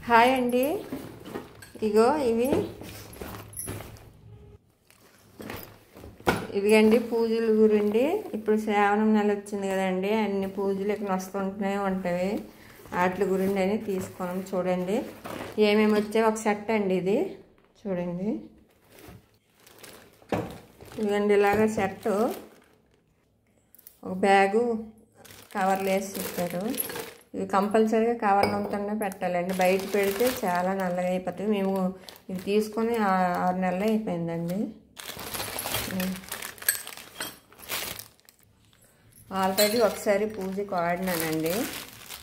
Hi అండి, ఇగో ఇవిగండి పూజల గురించి. ఇప్పుడు శ్రావణం నెల వచ్చింది కదండి, అన్ని పూజలు ఇక్కడ వస్తుంటూనే ఉంటాయి. వాటి గురించి అని తీసుకున్నాం. చూడండి ఏమేమి వచ్చాయి. ఒక సెట్ అండి ఇది చూడండి. ఇదిగండి ఇలాగ సెట్, ఒక బ్యాగు, కవర్లు వేసి ఇచ్చారు. ఇవి కంపల్సరీగా కవర్లు ఉంటూనే పెట్టాలండి, బయట పెడితే చాలా నల్లగా అయిపోతుంది. మేము ఇవి తీసుకొని 6 నెలలు అయిపోయిందండి. ఆల్రెడీ ఒకసారి పూజకి వాడినానండి,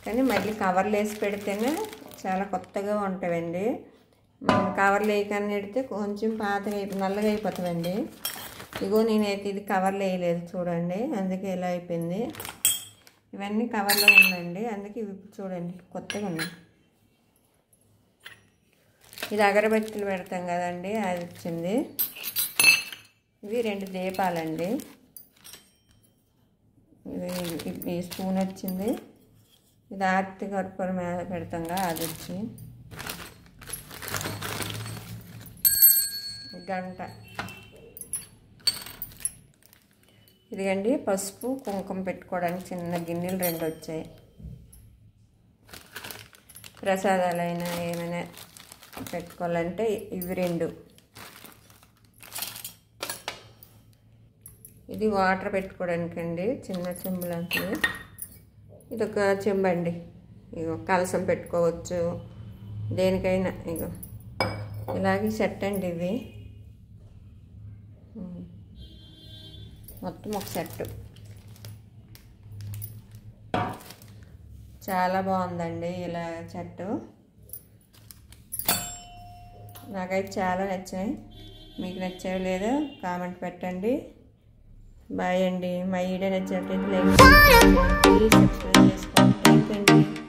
కానీ మళ్ళీ కవర్లు వేసి పెడితేనే చాలా కొత్తగా ఉంటాయండి. మనం కవర్లు వేయకని పెడితే కొంచెం పాతగా నల్లగా అయిపోతుందండి. ఇగో నేనైతే ఇది కవర్లు వేయలేదు చూడండి, అందుకే ఇలా అయిపోయింది. ఇవన్నీ కవర్లో ఉందండి, అందుకే ఇవి చూడండి కొత్తగా ఉన్నాయి. ఇది అగరబత్తులు పెడతాం కదండి, అది వచ్చింది. ఇవి 2 దీపాలండి. ఇది స్పూన్ వచ్చింది. ఇది ఆర్తి కర్పూరం మీద పెడతాంగా, అది వచ్చి గంట. ఇదిగండి పసుపు కుంకుమ పెట్టుకోవడానికి చిన్న గిన్నెలు 2 వచ్చాయి. ప్రసాదాలైనా ఏమైనా పెట్టుకోవాలంటే ఇవి 2. ఇది వాటర్ పెట్టుకోవడానికి అండి, చిన్న చెంబులాంటి. ఇది ఒక చెంబండి. ఇగో కలసం పెట్టుకోవచ్చు దేనికైనా. ఇగో ఇలాగే సెట్ అండి ఇవి మొత్తం ఒక సెట్. చాలా బాగుందండి ఇలా సెట్, నాకైతే చాలా నచ్చాయి. మీకు నచ్చాయో లేదో కామెంట్ పెట్టండి. బాయ్ అండి. మా వీడియో నచ్చినట్లయితే లైక్ చేయండి, సబ్స్క్రైబ్ చేసుకోండి. థ్యాంక్ యూ అండి.